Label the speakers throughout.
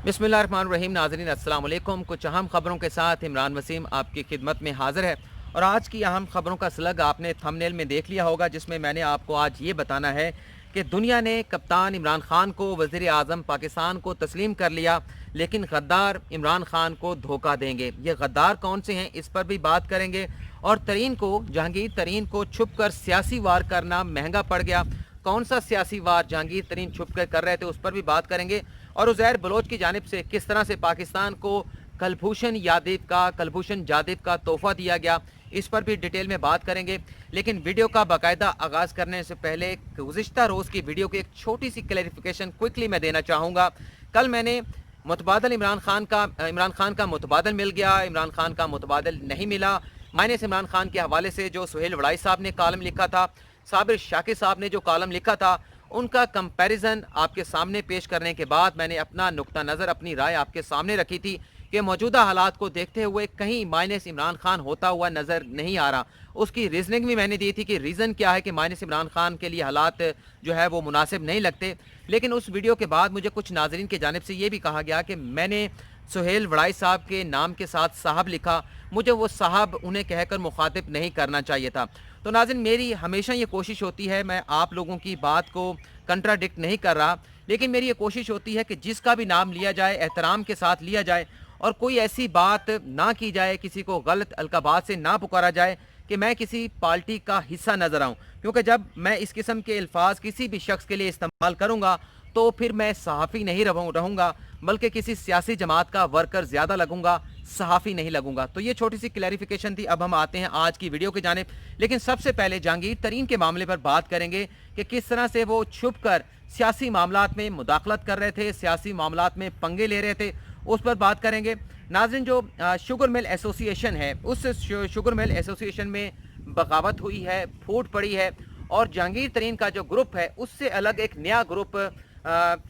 Speaker 1: बिस्मिल्लाहिर्रहमानिर्रहीम। नाज़रीन अस्सलाम वालेकुम। कुछ अहम खबरों के साथ इमरान वसीम आपकी खिदमत में हाजिर है। और आज की अहम खबरों का स्लग आपने थंबनेल में देख लिया होगा, जिसमें मैंने आपको आज ये बताना है कि दुनिया ने कप्तान इमरान खान को वज़ीर आज़म पाकिस्तान को तस्लीम कर लिया, लेकिन गद्दार इमरान खान को धोखा देंगे। ये गद्दार कौन से हैं, इस पर भी बात करेंगे। और जहांगीर तरीन को छुप कर सियासी वार करना महंगा पड़ गया। कौन सा सियासी वार जहांगीर तरीन छुप कर रहे थे, उस पर भी बात करेंगे। और उज़ैर बलोच की जानिब से किस तरह से पाकिस्तान को कलभूषण जादिब का तोहफा दिया गया, इस पर भी डिटेल में बात करेंगे। लेकिन वीडियो का बाकायदा आगाज़ करने से पहले गुज़िश्ता रोज़ की वीडियो की एक छोटी सी क्लैरिफिकेशन क्विकली मैं देना चाहूँगा। कल मैंने मुतबादल इमरान खान का मुतबादल मिल गया, इमरान खान का मुतबादल नहीं मिला। माइनस इमरान खान के हवाले से जो सुहेल वड़ाई साहब ने कॉलम लिखा था, साबिर शाकिर साहब ने जो कॉलम लिखा था, उनका कंपैरिजन आपके सामने पेश करने के बाद मैंने अपना नुक्ता नज़र, अपनी राय आपके सामने रखी थी कि मौजूदा हालात को देखते हुए कहीं माइनस इमरान खान होता हुआ नज़र नहीं आ रहा। उसकी रीजनिंग भी मैंने दी थी कि रीज़न क्या है कि माइनस इमरान खान के लिए हालात जो है वो मुनासिब नहीं लगते। लेकिन उस वीडियो के बाद मुझे कुछ नाजरीन की जानिब से ये भी कहा गया कि मैंने सुहेल वड़ाई साहब के नाम के साथ साहब लिखा, मुझे वो साहब उन्हें कहकर मुखातिब नहीं करना चाहिए था। तो नाज़रीन, मेरी हमेशा ये कोशिश होती है, मैं आप लोगों की बात को कंट्राडिक्ट नहीं कर रहा, लेकिन मेरी ये कोशिश होती है कि जिसका भी नाम लिया जाए एहतराम के साथ लिया जाए और कोई ऐसी बात ना की जाए, किसी को गलत अलकाबात से ना पुकारा जाए कि मैं किसी पार्टी का हिस्सा नजर आऊं। क्योंकि जब मैं इस किस्म के अल्फाज किसी भी शख्स के लिए इस्तेमाल करूंगा तो फिर मैं सहाफ़ी नहीं रहूंगा, बल्कि किसी सियासी जमात का वर्कर ज़्यादा लगूंगा, सहाफ़ी नहीं लगूंगा। तो ये छोटी सी क्लैरिफिकेशन थी। अब हम आते हैं आज की वीडियो की जानिब। लेकिन सबसे पहले जहांगीर तरीन के मामले पर बात करेंगे कि किस तरह से वो छुप कर सियासी मामलात में मुदाखलत कर रहे थे, सियासी मामलात में पंगे ले रहे थे, उस पर बात करेंगे। नाज़रीन, जो शुगर मिल एसोसिएशन है, उस शुगर मिल एसोसिएशन में बगावत हुई है, फूट पड़ी है। और जहांगीर तरीन का जो ग्रुप है, उससे अलग एक नया ग्रुप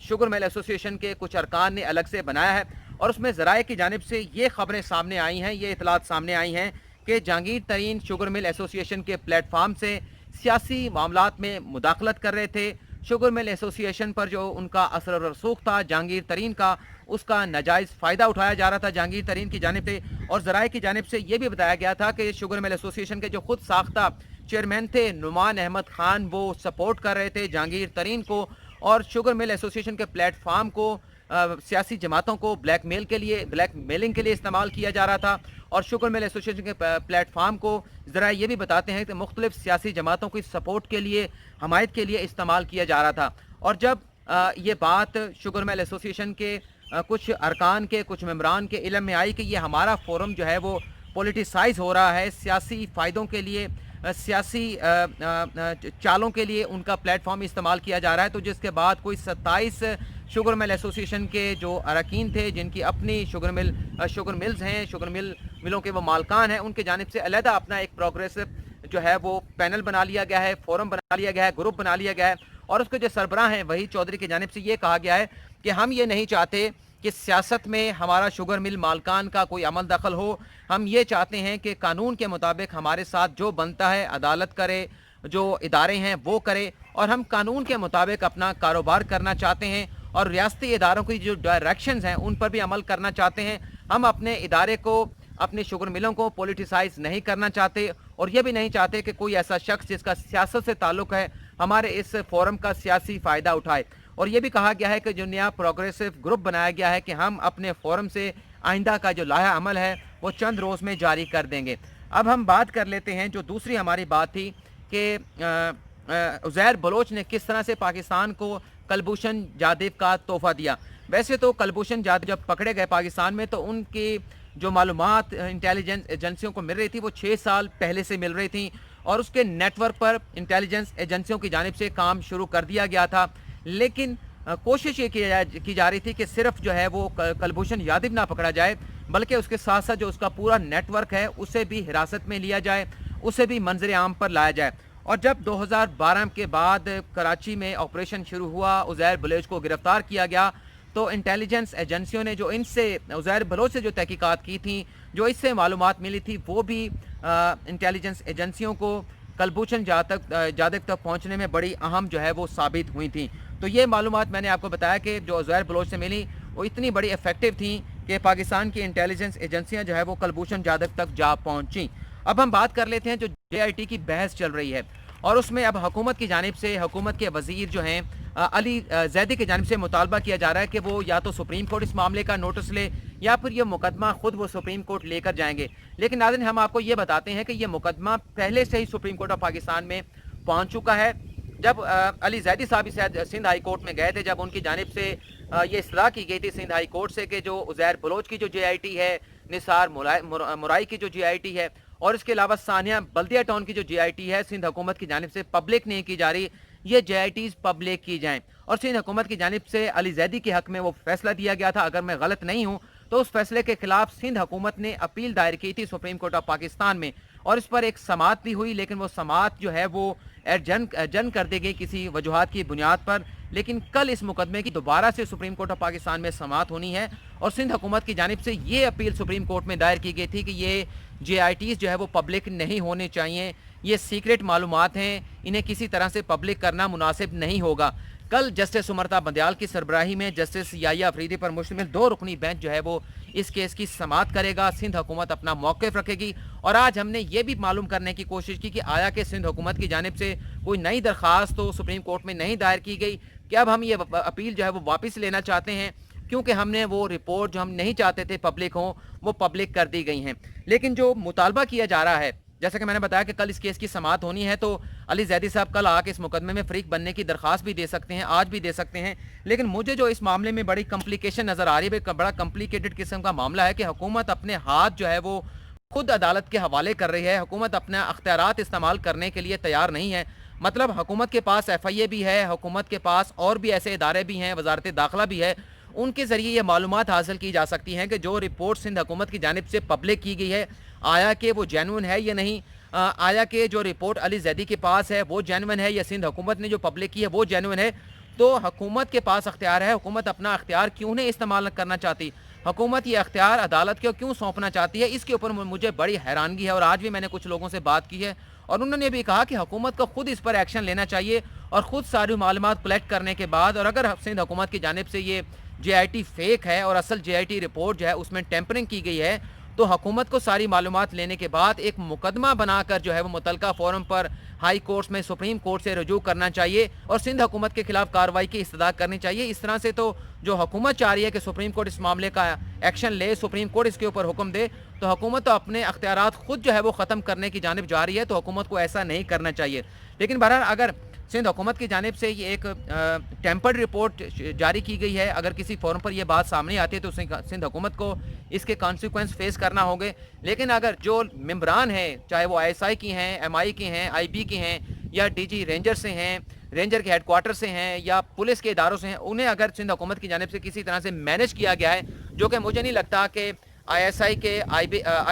Speaker 1: शुगर मिल एसोसिएशन के कुछ अरकान ने अलग से बनाया है। और उसमें ज़राए की जानिब से ये खबरें सामने आई हैं, ये इतलात सामने आई हैं कि जहांगीर तरीन शुगर मिल एसोसिएशन के प्लेटफार्म से सियासी मामलात में मुदाखलत कर रहे थे। शुगर मिल एसोसिएशन पर जो उनका असर और रसूख था जहांगीर तरीन का, उसका नाजायज़ फ़ायदा उठाया जा रहा था जहांगीर तरीन की जानिब से। और ज़राए की जानिब से ये भी बताया गया था कि शुगर मिल एसोसिएशन के जो खुद साख्ता चेयरमैन थे नुमान अहमद खान, वो सपोर्ट कर रहे थे जहांगीर तरीन को। और शुगर मिल एसोसिएशन के प्लेटफार्म को सियासी जमातों को ब्लैकमेलिंग के लिए इस्तेमाल किया जा रहा था। और शुगर मिल एसोसिएशन के प्लेटफार्म को ज़रा ये भी बताते हैं कि मुख्तलिफ सियासी जमातों की सपोर्ट के लिए, हमायत के लिए इस्तेमाल किया जा रहा था। और जब ये बात शुगर मिल एसोसिएशन के कुछ अरकान के, कुछ मेम्बरान के इल्म में आई कि ये हमारा फोरम जो है वो पोलिटिसाइज हो रहा है, सियासी फ़ायदों के लिए, सियासी चालों के लिए उनका प्लेटफॉर्म इस्तेमाल किया जा रहा है, तो जिसके बाद कोई 27 शुगर मिल एसोसिएशन के जो अरकान थे, जिनकी अपनी शुगर मिल्स हैं, मिलों के वो मालकान हैं, उनके जानिब से अलहदा अपना एक प्रोग्रेसिव जो है वो पैनल बना लिया गया है, फोरम बना लिया गया है, ग्रुप बना लिया गया है। और उसके जो सरबराह हैं वही चौधरी की जानिब से ये कहा गया है कि हम ये नहीं चाहते कि सियासत में हमारा शुगर मिल मालकान का कोई अमल दखल हो। हम ये चाहते हैं कि कानून के मुताबिक हमारे साथ जो बनता है अदालत करे, जो इदारे हैं वो करे, और हम कानून के मुताबिक अपना कारोबार करना चाहते हैं और रियासती इदारों की जो डायरेक्शंस हैं उन पर भी अमल करना चाहते हैं। हम अपने इदारे को, अपने शुगर मिलों को पोलिटिसाइज नहीं करना चाहते, और ये भी नहीं चाहते कि कोई ऐसा शख्स जिसका सियासत से ताल्लुक़ है हमारे इस फोरम का सियासी फ़ायदा उठाए। और ये भी कहा गया है कि जो नया प्रोग्रेसिव ग्रुप बनाया गया है कि हम अपने फोरम से आइंदा का जो लाया अमल है वो चंद रोज़ में जारी कर देंगे। अब हम बात कर लेते हैं, जो दूसरी हमारी बात थी कि उज़ैर बलोच ने किस तरह से पाकिस्तान को कलभूषण जादिब का तोहफा दिया। वैसे तो कलभूषण जादिब जब पकड़े गए पाकिस्तान में, तो उनकी जो मालूमात इंटेलिजेंस एजेंसियों को मिल रही थी वो 6 साल पहले से मिल रही थी, और उसके नेटवर्क पर इंटेलिजेंस एजेंसियों की जानिब से काम शुरू कर दिया गया था। लेकिन कोशिश ये की जा रही थी कि सिर्फ जो है वो कलभूषण जादिब ना पकड़ा जाए, बल्कि उसके साथ साथ जो उसका पूरा नेटवर्क है उसे भी हिरासत में लिया जाए, उसे भी मंजर आम पर लाया जाए। और जब 2012 के बाद कराची में ऑपरेशन शुरू हुआ, उज़ैर बलोच को गिरफ्तार किया गया, तो इंटेलिजेंस एजेंसियों ने जो इनसे उज़ैर बलोच से जो तहकीकात की थी, जो इससे मालूमात मिली थी, वो भी इंटेलिजेंस एजेंसियों को कलभूषण जादिब तक पहुँचने में बड़ी अहम जो है वो साबित हुई थी। तो ये मालूमात मैंने आपको बताया कि जो उज़ैर बलोच से मिली, वो इतनी बड़ी इफेक्टिव थी कि पाकिस्तान की इंटेलिजेंस एजेंसियां जो है वो कुलभूषण जाधव तक जा पहुंची। अब हम बात कर लेते हैं जो JIT की बहस चल रही है, और उसमें अब हुकूमत की जानिब से, हुकूमत के वजीर जो हैं अली जैदी की जानिब से मुतालबा किया जा रहा है कि वो या तो सुप्रीम कोर्ट इस मामले का नोटिस ले, या फिर ये मुकदमा खुद वो सुप्रीम कोर्ट लेकर जाएंगे। लेकिन नाज़रीन, हम आपको ये बताते हैं कि ये मुकदमा पहले से ही सुप्रीम कोर्ट ऑफ पाकिस्तान में पहुंच चुका है। जब अली जैदी साहब सिंध हाई कोर्ट में गए थे, जब उनकी जानिब से ये इस्तदा की गई थी सिंध हाई कोर्ट से कि जो उज़ैर बलोच की जो JIT है, निसार मुराई की जो JIT है, और इसके अलावा सानिया बल्दिया टाउन की जो JIT है सिंध हुकूमत की जानिब से पब्लिक नहीं की जा रही, ये JITs पब्लिक की जाएं। और सिंध हुकूमत की जानिब से अली जैदी के हक में वो फैसला दिया गया था, अगर मैं गलत नहीं हूँ तो उस फैसले के खिलाफ सिंध हुकूमत ने अपील दायर की थी सुप्रीम कोर्ट ऑफ पाकिस्तान में, और इस पर एक समाअत भी हुई, लेकिन वो समाअत जो है वो एडजन कर दी गई किसी वजूहात की बुनियाद पर। लेकिन कल इस मुकदमे की दोबारा से सुप्रीम कोर्ट ऑफ पाकिस्तान में समाअत होनी है, और सिंध हुकूमत की जानिब से ये अपील सुप्रीम कोर्ट में दायर की गई थी कि ये JITs जो है वो पब्लिक नहीं होने चाहिए, ये सीक्रेट मालूमात हैं, इन्हें किसी तरह से पब्लिक करना मुनासिब नहीं होगा। कल जस्टिस सुमरता बंदयाल की सरबराही में जस्टिस याया अफरीदी पर मुश्तमिल 2 रुकनी बेंच जो है वो इस केस की समाअत करेगा। सिंध हुकूमत अपना मौक़िफ़ रखेगी, और आज हमने ये भी मालूम करने की कोशिश की कि आया कि सिंध हुकूमत की जानिब से कोई नई दरख्वास्त तो सुप्रीम कोर्ट में नहीं दायर की गई कि अब हम ये अपील जो है वो वापस लेना चाहते हैं, क्योंकि हमने वो रिपोर्ट जो हम नहीं चाहते थे पब्लिक हो वो पब्लिक कर दी गई हैं। लेकिन जो मुतालबा किया जा रहा है, जैसा कि मैंने बताया कि कल इस केस की समाअत होनी है, तो अली जैदी साहब कल आके इस मुकदमे में फरीक बनने की दरख्वास्त भी दे सकते हैं, आज भी दे सकते हैं। लेकिन मुझे जो इस मामले में बड़ी कम्प्लिकेशन नज़र आ रही है, बड़ा कम्प्लिकेटेड किस्म का मामला है कि हुकूमत अपने हाथ जो है वो खुद अदालत के हवाले कर रही है। हुकूमत अपना अख्तियारात इस्तेमाल करने के लिए तैयार नहीं है। मतलब हुकूमत के पास FIA भी है, हुकूमत के पास और भी ऐसे इदारे भी हैं, वजारत दाखिला भी है, उनके ज़रिए ये मालूमात हासिल की जा सकती हैं कि जो रिपोर्ट सिंध हुकूमत की जानिब से पब्लिक की गई है, आया कि वो जेन्युइन है या नहीं, आया कि जो रिपोर्ट अली जैदी के पास है वो जेन्युइन है, या सिंध हुकूमत ने जो पब्लिक की है वो जेन्युइन है। तो हुकूमत के पास अख्तियार है, हुकूमत अपना अख्तियार क्यों नहीं इस्तेमाल करना चाहती, हुकूमत ये अख्तियार अदालत को क्यों सौंपना चाहती है, इसके ऊपर मुझे बड़ी हैरानगी है। और आज भी मैंने कुछ लोगों से बात की है, और उन्होंने भी कहा कि हुकूमत को खुद इस पर एक्शन लेना चाहिए, और ख़ुद सारी मालूमात कलेक्ट करने के बाद, और अगर सिंध हुकूमत की जानिब से ये JIT फेक है और असल JIT रिपोर्ट जो है उसमें टेम्परिंग की गई है, तो हुकूमत को सारी मालूमात लेने के बाद एक मुकदमा बनाकर जो है वो मुतलका फोरम पर हाई कोर्ट में सुप्रीम कोर्ट से रजू करना चाहिए, और सिंध हुकूमत के खिलाफ कार्रवाई की इस्तदा करनी चाहिए। इस तरह से तो जो हुकूमत चाह रही है कि सुप्रीम कोर्ट इस मामले का एक्शन ले, सुप्रीम कोर्ट इसके ऊपर हुक्म दे, तो हुकूमत तो अपने अख्तियारात खुद जो है वो ख़त्म करने की जानिब जा रही है, तो हुकूमत को ऐसा नहीं करना चाहिए। लेकिन बहरहाल अगर सिंध हुकूमत की जानिब से ये एक टेम्पर्ड रिपोर्ट जारी की गई है, अगर किसी फोरम पर यह बात सामने आती है तो सिंध हुकूमत को इसके कॉन्सिक्वेंस फेस करना होंगे। लेकिन अगर जो मेंबरान हैं, चाहे वो ISI की हैं, MI की हैं, IB की हैं, या DG रेंजर से हैं, रेंजर के हेडक्वार्टर से हैं, या पुलिस के इदारों से हैं, उन्हें अगर सिंध हुकूमत की जानिब से किसी तरह से मैनेज किया गया है, जो कि मुझे नहीं लगता कि ISI के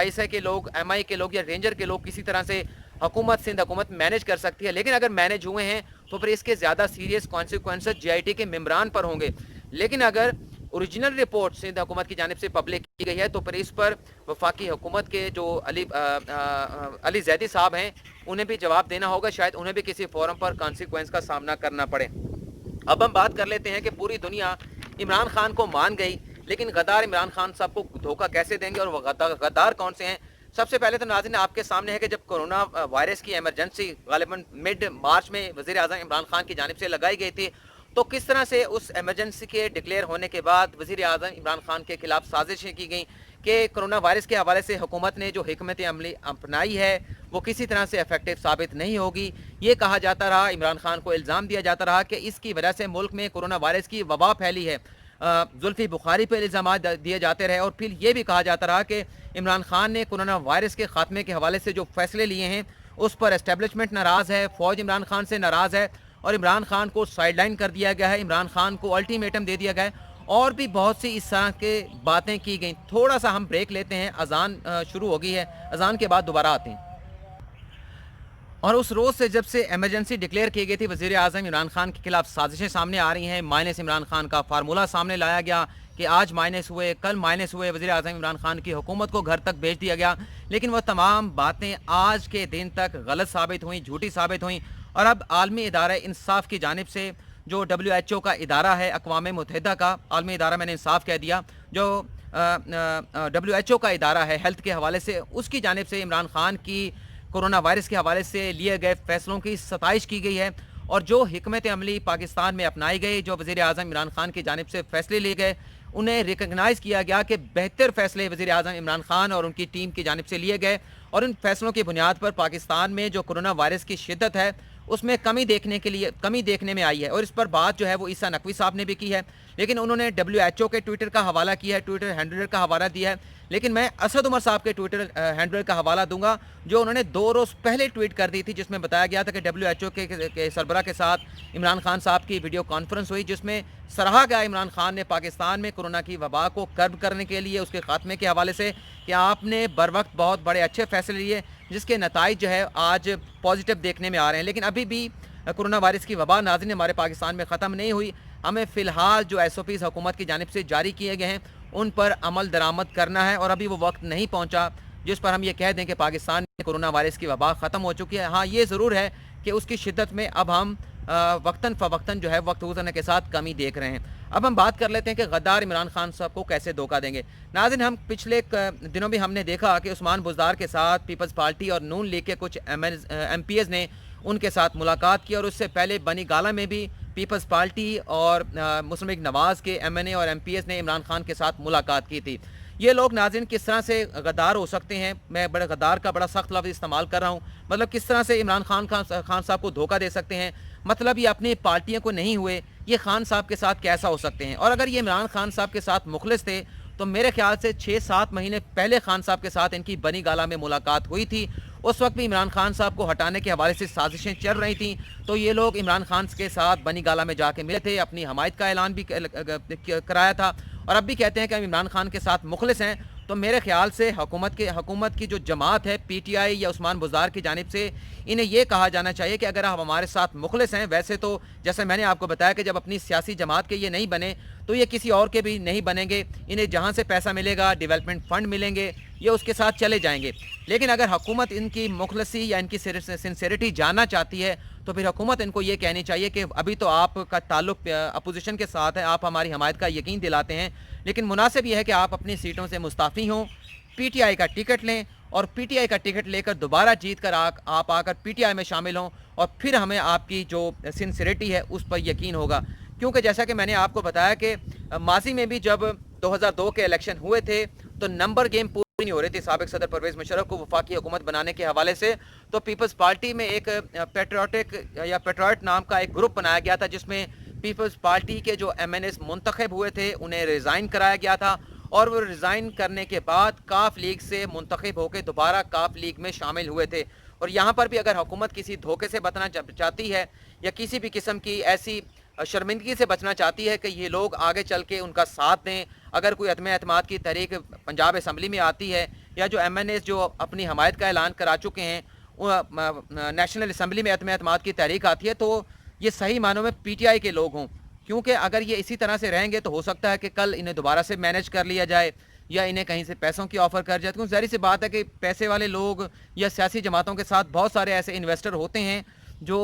Speaker 1: ISI के लोग, MI के लोग या रेंजर के लोग किसी तरह से हुकूमत, सिंध हुकूमत मैनेज कर सकती है। लेकिन अगर मैनेज हुए हैं तो फिर इसके ज़्यादा सीरियस कॉन्सिक्वेंसेस JIT के मेंबरान पर होंगे। लेकिन अगर ओरिजिनल रिपोर्ट सिंध हुकूमत की जानिब से पब्लिक की गई है, तो फिर इस पर वफाकी हुकूमत के जो अली जैदी साहब हैं उन्हें भी जवाब देना होगा, शायद उन्हें भी किसी फोरम पर कॉन्सिक्वेंस का सामना करना पड़े। अब हम बात कर लेते हैं कि पूरी दुनिया इमरान खान को मान गई, लेकिन गद्दार इमरान खान साहब को धोखा कैसे देंगे, और वो गद्दार कौन से हैं। सबसे पहले तो नाज़रीन आपके सामने है कि जब कोरोना वायरस की एमरजेंसी गालिबन मिड मार्च में वज़ीर आज़म इमरान खान की जानिब से लगाई गई थी, तो किस तरह से उस एमरजेंसी के डिक्लेयर होने के बाद वज़ीर आज़म इमरान खान के खिलाफ साजिशें की गई कि कोरोना वायरस के हवाले से हुकूमत ने जो हिकमत अमली अपनाई है वो किसी तरह से इफेक्टिव साबित नहीं होगी। ये कहा जाता रहा, इमरान खान को इल्ज़ाम दिया जाता रहा कि इसकी वजह से मुल्क में कोरोना वायरस की वबा फैली है। जुल्फ़ी बुखारी पर इल्ज़ाम दिए जाते रहे, और फिर ये भी कहा जाता रहा कि इमरान खान ने कोरोना वायरस के ख़ात्मे के हवाले से जो फैसले लिए हैं उस पर एस्टेब्लिशमेंट नाराज़ है, फ़ौज इमरान खान से नाराज़ है, और इमरान खान को साइडलाइन कर दिया गया है, इमरान खान को अल्टीमेटम दे दिया गया है, और भी बहुत सी इस तरह के बातें की गई। थोड़ा सा हम ब्रेक लेते हैं, अजान शुरू हो गई है, अजान के बाद दोबारा आते हैं। और उस रोज़ से जब से एमरजेंसी डिक्लेयर की गई थी, वज़ीर आज़म इमरान खान के खिलाफ साजिशें सामने आ रही हैं। माइनस इमरान खान का फार्मूला सामने लाया गया कि आज माइनस हुए, कल माइनस हुए, वज़ीर आज़म इमरान खान की हुकूमत को घर तक भेज दिया गया। लेकिन वह तमाम बातें आज के दिन तक गलत साबित हुई, झूठी साबित हुई, और अब आलमी इदारा इंसाफ की जानिब से जो WHO का इदारा है, अक़वाम मुत्तहिदा का आलमी इदारा, मैंने साफ़ कह दिया, जो WHO का इदारा है हेल्थ के हवाले से, उसकी जानिब से इमरान खान की कोरोना वायरस के हवाले से लिए गए फ़ैसलों की सताइश की गई है। और जो हिकमत अमली पाकिस्तान में अपनाई गई, जो वज़ीर आज़म इमरान खान की जानिब से फ़ैसले लिए गए, उन्हें रिकगनाइज़ किया गया कि बेहतर फ़ैसले वज़ीर आज़म इमरान खान और उनकी टीम की जानिब से लिए गए, और इन फ़ैसलों की बुनियाद पर पाकिस्तान में जो कोरोना वायरस की शिद्दत है उसमें कमी देखने में आई है। और इस पर बात जो है वो ईसा नकवी साहब ने भी की है, लेकिन उन्होंने WHO के ट्विटर का हवाला किया है, ट्विटर हैंडलर का हवाला दिया है। लेकिन मैं असद उमर साहब के ट्विटर हैंडलर का हवाला दूंगा, जो उन्होंने 2 रोज़ पहले ट्वीट कर दी थी, जिसमें बताया गया था कि WHO के सरबराह के साथ इमरान खान साहब की वीडियो कॉन्फ्रेंस हुई, जिसमें सराहा गया इमरान खान ने पाकिस्तान में कोरोना की वबा को कर्ब करने के लिए, उसके खात्मे के हवाले से, कि आपने बर वक्त बहुत बड़े अच्छे फैसले लिए, जिसके नताइज जो है आज पॉजिटिव देखने में आ रहे हैं। लेकिन अभी भी कोरोना वायरस की वबा नाज़रीन हमारे पाकिस्तान में ख़त्म नहीं हुई। हमें फ़िलहाल जो SOPs हुकूमत की जानिब से जारी किए गए हैं उन पर अमल दरामद करना है, और अभी वो वक्त नहीं पहुंचा जिस पर हम ये कह दें कि पाकिस्तान में कोरोना वायरस की वबा ख़त्म हो चुकी है। हाँ, ये ज़रूर है कि उसकी शिद्दत में अब हम वक्तन फ़वक्तन जो है वक्त गुज़रने के साथ कमी देख रहे हैं। अब हम बात कर लेते हैं कि गद्दार इमरान खान साहब को कैसे धोखा देंगे। नाज़रीन, हम पिछले दिनों में हमने देखा कि उस्मान बुज़दार के साथ पीपल्स पार्टी और नून लीग के कुछ MPs ने उनके साथ मुलाकात की, और उससे पहले बनी गाला में भी पीपल्स पार्टी और मुस्लिम लीग नवाज़ के MNA और MPs ने इमरान खान के साथ मुलाकात की थी। ये लोग नाज़रीन किस तरह से गद्दार हो सकते हैं, मैं बड़े गद्दार का बड़ा सख्त लफ्ज़ इस्तेमाल कर रहा हूँ, मतलब किस तरह से इमरान खान साहब को धोखा दे सकते हैं, मतलब ये अपनी पार्टियों को नहीं हुए, ये खान साहब के साथ कैसा हो सकते हैं। और अगर ये इमरान खान साहब के साथ मुखलिस थे तो मेरे ख्याल से 6-7 महीने पहले खान साहब के साथ इनकी बनी गाला में मुलाकात हुई थी। उस वक्त भी इमरान खान साहब को हटाने के हवाले से साजिशें चल रही थी, तो ये लोग इमरान खान के साथ बनी गाला में जाके मिले थे, अपनी हमायत का ऐलान भी कराया था, और अब भी कहते हैं कि हम इमरान खान के साथ मुखलिस हैं। तो मेरे ख्याल से हुकूमत की जो जमात है PTI या उस्मान बुज़दार की जानिब से, इन्हें ये कहा जाना चाहिए कि अगर आप हमारे साथ मुखलिस हैं, वैसे तो जैसे मैंने आपको बताया कि जब अपनी सियासी जमात के ये नहीं बने तो ये किसी और के भी नहीं बनेंगे। इन्हें जहाँ से पैसा मिलेगा, डेवलपमेंट फ़ंड मिलेंगे, ये उसके साथ चले जाएंगे। लेकिन अगर हुकूमत इनकी मुखलसी या इनकी सिंसेरिटी जानना चाहती है तो फिर हुकूमत इनको ये कहनी चाहिए कि अभी तो आपका ताल्लुक अपोजिशन के साथ है, आप हमारी हमायत का यकीन दिलाते हैं, लेकिन मुनासिब यह है कि आप अपनी सीटों से मुस्ताफ़ी हों, PTI का टिकट लें, और PTI का टिकट लेकर दोबारा जीत कर आप आकर PTI में शामिल हों, और फिर हमें आपकी जो सिंसेरिटी है उस पर यकीन होगा। क्योंकि जैसा कि मैंने आपको बताया कि माजी में भी जब 2002 के इलेक्शन हुए थे तो नंबर गेम पूरी नहीं हो रही थी साबिक सदर परवेज़ मुशर्रफ को वफाकी हुकूमत बनाने के हवाले से। तो पीपल्स पार्टी में एक पेट्रियट नाम का एक ग्रुप बनाया गया था, जिसमें पीपल्स पार्टी के जो MNAs मुंतखब हुए थे उन्हें रिज़ाइन कराया गया था, और वो रिज़ाइन करने के बाद काफ लीग से मुंतखब होकर दोबारा काफ लीग में शामिल हुए थे। और यहाँ पर भी अगर हुकूमत किसी धोखे से बचना चाहती है या किसी भी किस्म की ऐसी शर्मिंदगी से बचना चाहती है कि ये लोग आगे चल के उनका साथ दें, अगर कोई अदम एतमाद की तहरीक पंजाब असम्बली में आती है, या जो MNAs जो अपनी हमायत का ऐलान करा चुके हैं नेशनल असम्बली में अदम एतमाद की तहरीक आती है, तो ये सही मानों में PTI के लोग हों। क्योंकि अगर ये इसी तरह से रहेंगे तो हो सकता है कि कल इन्हें दोबारा से मैनेज कर लिया जाए, या इन्हें कहीं से पैसों की ऑफ़र कर जाए। क्योंकि ज़ाहिर सी बात है कि पैसे वाले लोग या सियासी जमातों के साथ बहुत सारे ऐसे इन्वेस्टर होते हैं जो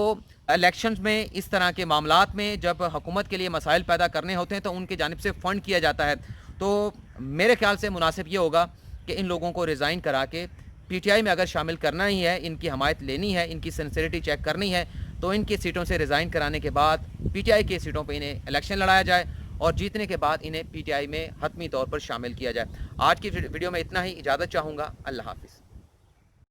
Speaker 1: इलेक्शंस में इस तरह के मामलात में जब हुकूमत के लिए मसाइल पैदा करने होते हैं तो उनकी जानिब से फ़ंड किया जाता है। तो मेरे ख्याल से मुनासिब ये होगा कि इन लोगों को रिज़ाइन करा के PTI में अगर शामिल करना ही है, इनकी हमायत लेनी है, इनकी सिंसेरिटी चेक करनी है, तो इनकी सीटों से रिज़ाइन कराने के बाद PTI की सीटों पर इन्हें इलेक्शन लड़ाया जाए, और जीतने के बाद इन्हें PTI में हतमी तौर पर शामिल किया जाए। आज की वीडियो में इतना ही, इजाज़त चाहूँगा। अल्लाह हाफ़िज़।